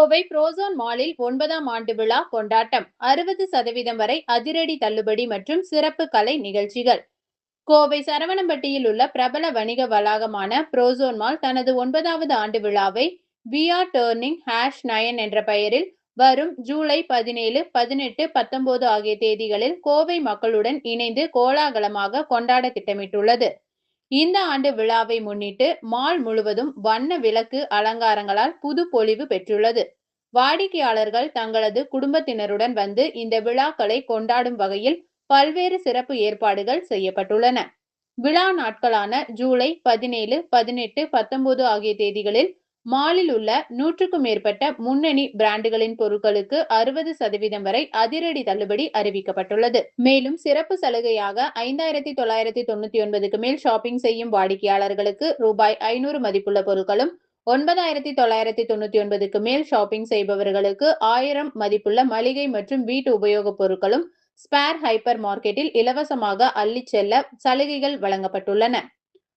Kovai frozen மாலில் 9ஆம் ஆண்டு விழா கொண்டாட்டம். 60% வரை அதிரடி தள்ளுபடி மற்றும் சிறப்பு கலை நிகழ்ச்சிகள். கோவை சரவணம்பட்டியில் உள்ள பிரபல வணிக வளாகமான புரோசோன் மால் தனது 9வது ஆண்டு விழாவை "வி ஆர் டர்னிங் #9" என்ற பெயரில் வரும் ஜூலை 17, 18, 19 ஆகிய தேதிகளில் கோவை மக்களுடன் இணைந்து கோலாகலமாக கொண்டாட திட்டமிட்டுள்ளது. இந்த ஆண்டு விழாவை முன்னிட்டு மால் முழுவதும் வண்ண விளக்கு அலங்காரங்களால் புதுப்பொலிவு பெற்றுள்ளது. வாடிக்கையாளர்கள் தங்களது குடும்பத்தினருடன் வந்து இந்த விழாக்களை கொண்டாடும் வகையில் பல்வேறு சிறப்பு ஏற்பாடுகள் செய்யப்பட்டுள்ளன. விழா நாட்களான ஜூலை 17, 18, 19 ஆகிய தேதிகளில் மாலில் உள்ள 100க்கும் மேற்பட்ட முன்னணி பிராண்டுகளின் பொருட்களுக்கு 60% வரை அதிரடி தள்ளுபடி அறிவிக்கப்பட்டுள்ளது. மேலும் சிறப்பு சலுகையாக 5,999க்கு மேல் ஷாப்பிங் செய்யும் வாடிக்கையாளர்களுக்கு ரூபாய் 500 மதிப்புள்ள பொருட்களும், 9,999க்கு மேல் ஷாப்பிங் செய்பவர்களுக்கு 1000 மதிப்புள்ள மளிகை மற்றும் வீட்டு உபயோகப் பொருட்களும் ஸ்பேர் ஹைப்பர் மார்க்கெட்டில் இலவசமாக அள்ளிச் செல்ல சலுகைகள் வழங்கப்பட்டுள்ளன.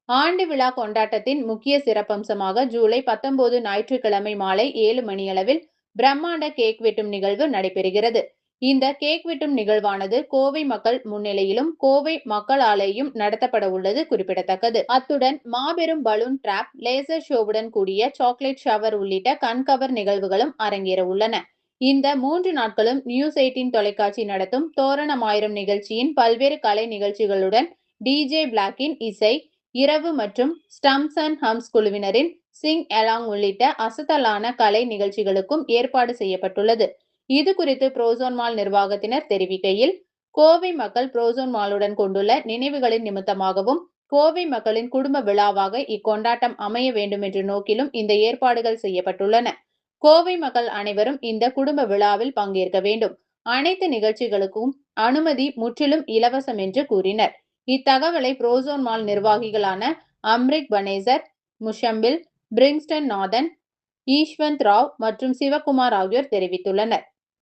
ஆண்டு விழா கொண்டாட்டத்தின் முக்கிய சிறப்பம்சமாக ஜூலை 19 ஞாயிற்றுக்கிழமை மாலை 7 மணியளவில் பிரம்மாண்ட கேக் வெட்டும் நிகழ்வு நடைபெறுகிறது. இந்த கேக் வெட்டும் நிகழ்வானது கோவை மக்கள் முன்னிலையிலும் கோவை மக்களாலேயும் நடத்தப்பட உள்ளது குறிப்பிடத்தக்கது. அத்துடன் மாபெரும் பலூன் டிராப், லேசர் ஷோவுடன் கூடிய சாக்லேட் ஷவர் உள்ளிட்ட கண்கவர் நிகழ்வுகளும் அரங்கேற உள்ளன. இந்த 3 நாட்களும் நியூஸ் 18 தொலைக்காட்சி நடத்தும் தோரணமாயிரம் நிகழ்ச்சியின் பல்வேறு கலை நிகழ்ச்சிகளுடன் டிஜே பிளாக்கின் இசை, இரவு மற்றும் ஸ்டம்ப்ஸ் அண்ட் ஹம்ஸ் குழுவினரின் சிங் அலாங் உள்ளிட்ட அசத்தலான கலை நிகழ்ச்சிகளுக்கும் ஏற்பாடு செய்யப்பட்டுள்ளது. இது குறித்து புரோசோன் மால் நிர்வாகத்தினர் தெரிவிக்கையில், கோவை மக்கள் புரோசோன் மாலுடன் கொண்டுள்ள நினைவுகளின் நிமித்தமாகவும் கோவை மக்களின் குடும்ப விழாவாக இக்கொண்டாட்டம் அமைய வேண்டும் என்ற நோக்கிலும் இந்த ஏற்பாடுகள் செய்யப்பட்டுள்ளன. கோவை மக்கள் அனைவரும் இந்த குடும்ப விழாவில் பங்கேற்க வேண்டும். அனைத்து நிகழ்ச்சிகளுக்கும் அனுமதி முற்றிலும் இலவசம் என்று கூறினர். இத்தகவலை புரோசோன் மால் நிர்வாகிகளான அம்ரிக் பனேசர், முஷம்பில், பிரிங்ஸ்டன் நாதன், ஈஷ்வந்த் ராவ் மற்றும் சிவகுமார் ஆகியோர் தெரிவித்துள்ளனர்.